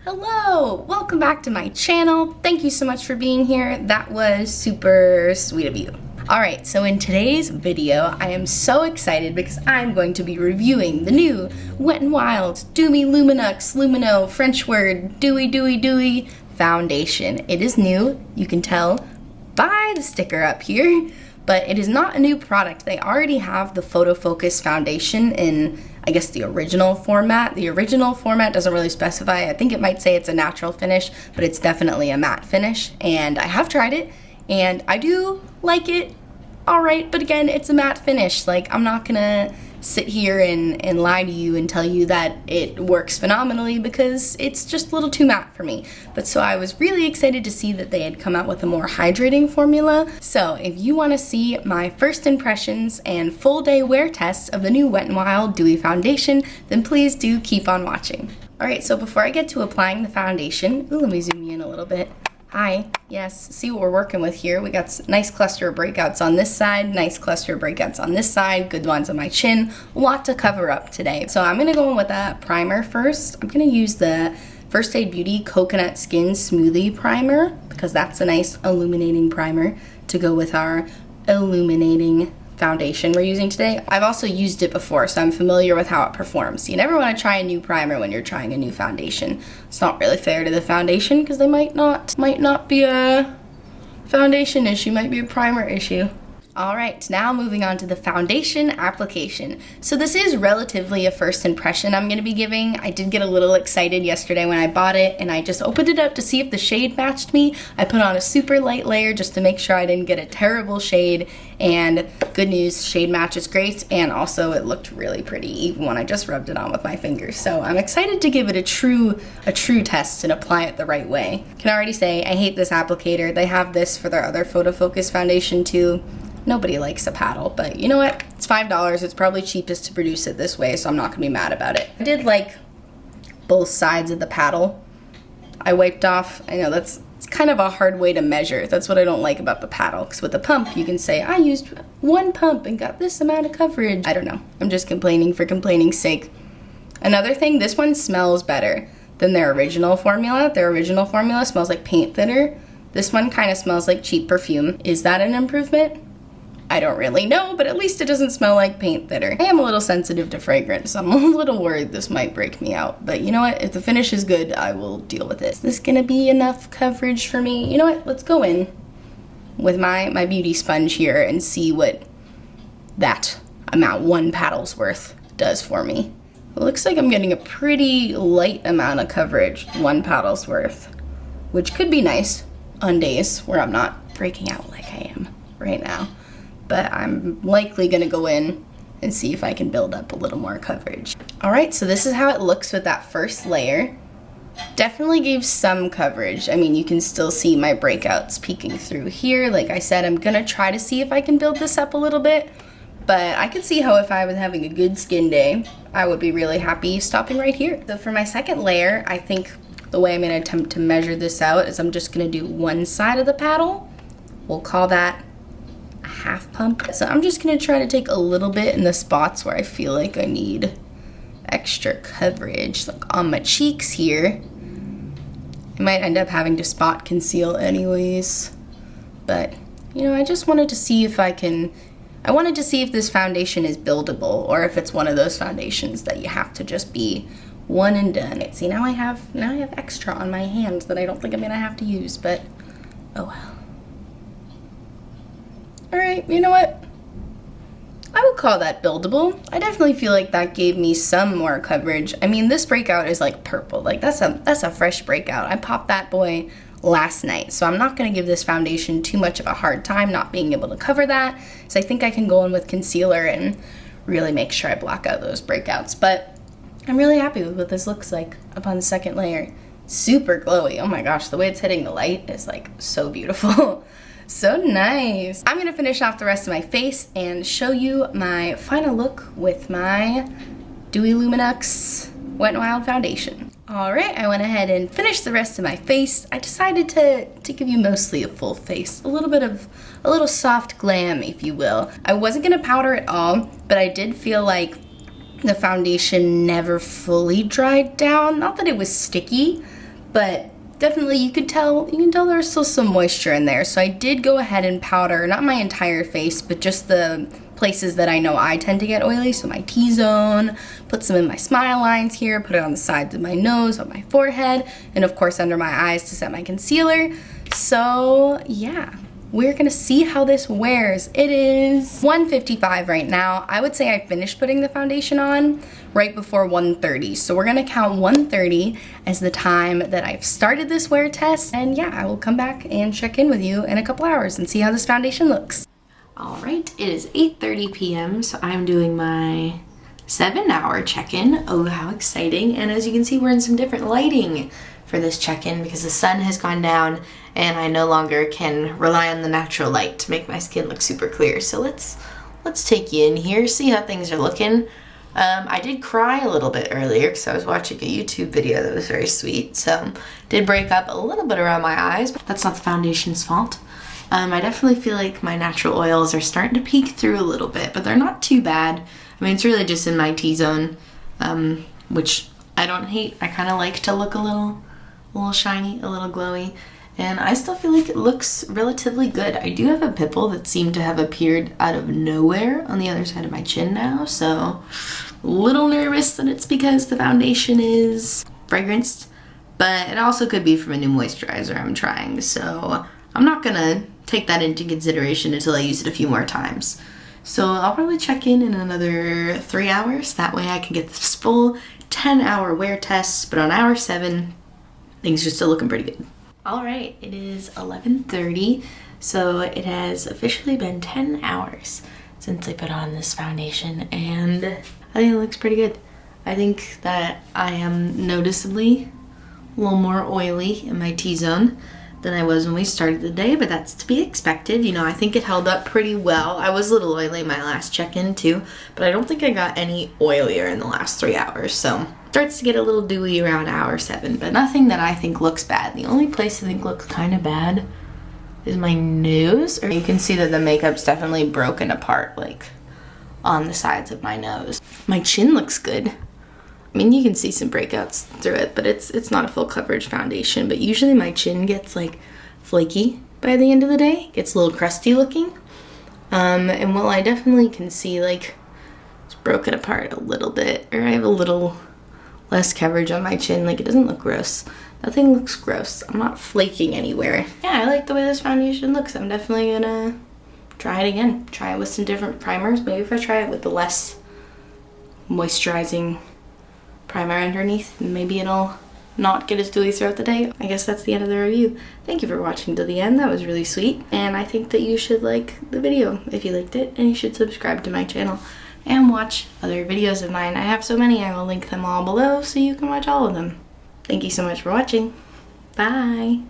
Hello! Welcome back to my channel. Thank you so much for being here. That was super sweet of you. Alright, so in today's video, I am so excited because I'm going to be reviewing the new Wet n Wild Dewy Luminux Lumino French word Dewy foundation. It is new, you can tell by the sticker up here, but it is not a new product. They already have the Photofocus foundation in, I guess, the original format. The original format doesn't really specify. I think it might say it's a natural finish, but it's definitely a matte finish. And I have tried it, and I do like it all right, but again, it's a matte finish. Like, I'm not gonna sit here and lie to you and tell you that it works phenomenally because it's just a little too matte for me. But so I was really excited to see that they had come out with a more hydrating formula. So if you want to see my first impressions and full day wear test of the new Wet n Wild Dewy foundation, then please do keep on watching. Alright, so before I get to applying the foundation, let me zoom you in a little bit. Hi, yes, see what we're working with here. We got nice cluster of breakouts on this side, nice cluster of breakouts on this side, good ones on my chin, a lot to cover up today. So I'm gonna go in with a primer first. I'm gonna use the First Aid Beauty Coconut Skin Smoothie Primer because that's a nice illuminating primer to go with our illuminating foundation we're using today. I've also used it before, so I'm familiar with how it performs. You never want to try a new primer when you're trying a new foundation. It's not really fair to the foundation because they might not be a foundation issue, might be a primer issue. Alright, now moving on to the foundation application. So this is relatively a first impression I'm going to be giving. I did get a little excited yesterday when I bought it and I just opened it up to see if the shade matched me. I put on a super light layer just to make sure I didn't get a terrible shade, and good news, shade match is great, and also it looked really pretty even when I just rubbed it on with my fingers. So I'm excited to give it a true test and apply it the right way. Can already say I hate this applicator. They have this for their other Photofocus foundation too. Nobody likes a paddle, but you know what? It's $5. It's probably cheapest to produce it this way, so I'm not gonna be mad about it. I did like both sides of the paddle. I wiped off. I know it's kind of a hard way to measure. That's what I don't like about the paddle, because with the pump, you can say, I used one pump and got this amount of coverage. I don't know. I'm just complaining for complaining's sake. Another thing, this one smells better than their original formula. Their original formula smells like paint thinner. This one kind of smells like cheap perfume. Is that an improvement? I don't really know, but at least it doesn't smell like paint thinner. I am a little sensitive to fragrance, so I'm a little worried this might break me out. But you know what? If the finish is good, I will deal with it. Is this gonna be enough coverage for me? You know what? Let's go in with my beauty sponge here and see what that amount, one paddle's worth, does for me. It looks like I'm getting a pretty light amount of coverage, one paddle's worth, which could be nice on days where I'm not breaking out like I am right now. But I'm likely gonna go in and see if I can build up a little more coverage. Alright, so this is how it looks with that first layer. Definitely gave some coverage. I mean, you can still see my breakouts peeking through here. Like I said, I'm gonna try to see if I can build this up a little bit, but I could see how if I was having a good skin day, I would be really happy stopping right here. So for my second layer, I think the way I'm gonna attempt to measure this out is I'm just gonna do one side of the paddle. We'll call that half pump. So I'm just gonna try to take a little bit in the spots where I feel like I need extra coverage, like on my cheeks here. I might end up having to spot conceal anyways, but you know, I just wanted to see if I wanted to see if this foundation is buildable or if it's one of those foundations that you have to just be one and done. See, now I have extra on my hands that I don't think I'm gonna have to use, but oh well. Alright, you know what? I would call that buildable. I definitely feel like that gave me some more coverage. I mean, this breakout is like purple. Like that's a fresh breakout. I popped that boy last night, so I'm not gonna give this foundation too much of a hard time not being able to cover that. So I think I can go in with concealer and really make sure I block out those breakouts. But I'm really happy with what this looks like upon the second layer. Super glowy. Oh my gosh, the way it's hitting the light is like so beautiful. So nice. I'm gonna finish off the rest of my face and show you my final look with my Dewy Luminux Wet n Wild foundation. Alright, I went ahead and finished the rest of my face. I decided to give you mostly a full face, a little soft glam, if you will. I wasn't gonna powder at all, but I did feel like the foundation never fully dried down. Not that it was sticky, but definitely you can tell there's still some moisture in there. So I did go ahead and powder, not my entire face, but just the places that I know I tend to get oily. So my T-zone, put some in my smile lines here, put it on the sides of my nose, on my forehead, and of course under my eyes to set my concealer. So yeah, we're gonna see how this wears. It is 1:55 right now. I would say I finished putting the foundation on right before 1:30. So we're gonna count 1:30 as the time that I've started this wear test. And yeah, I will come back and check in with you in a couple hours and see how this foundation looks. All right, it is 8:30 p.m. so I'm doing my 7-hour check-in. Oh, how exciting. And as you can see, we're in some different lighting for this check-in because the sun has gone down and I no longer can rely on the natural light to make my skin look super clear. So let's take you in here, see how things are looking. I did cry a little bit earlier because I was watching a YouTube video that was very sweet. So did break up a little bit around my eyes, but that's not the foundation's fault. I definitely feel like my natural oils are starting to peek through a little bit, but they're not too bad. I mean, it's really just in my T-zone, which I don't hate. I kind of like to look a little shiny, a little glowy, and I still feel like it looks relatively good. I do have a pimple that seemed to have appeared out of nowhere on the other side of my chin now, so a little nervous that it's because the foundation is fragranced, but it also could be from a new moisturizer I'm trying, so I'm not gonna take that into consideration until I use it a few more times. So I'll probably check in another 3 hours. That way I can get this full 10-hour wear test, but on hour 7, things are still looking pretty good. All right, it is 11:30, so it has officially been 10 hours since I put on this foundation, and I think it looks pretty good. I think that I am noticeably a little more oily in my T-zone than I was when we started the day, but that's to be expected. You know, I think it held up pretty well. I was a little oily in my last check-in too, but I don't think I got any oilier in the last 3 hours, so it starts to get a little dewy around hour 7, but nothing that I think looks bad. The only place I think looks kind of bad is my nose, or you can see that the makeup's definitely broken apart, like on the sides of my nose. My chin looks good. I mean, you can see some breakouts through it, but it's not a full coverage foundation. But usually my chin gets like flaky by the end of the day. Gets a little crusty looking. And while I definitely can see like it's broken apart a little bit, or I have a little less coverage on my chin, like it doesn't look gross. Nothing looks gross. I'm not flaking anywhere. Yeah, I like the way this foundation looks. I'm definitely gonna try it again. Try it with some different primers. Maybe if I try it with the less moisturizing primer underneath, maybe it'll not get as dewy throughout the day. I guess that's the end of the review. Thank you for watching to the end. That was really sweet, and I think that you should like the video if you liked it, and you should subscribe to my channel and watch other videos of mine. I have so many, I will link them all below so you can watch all of them. Thank you so much for watching. Bye.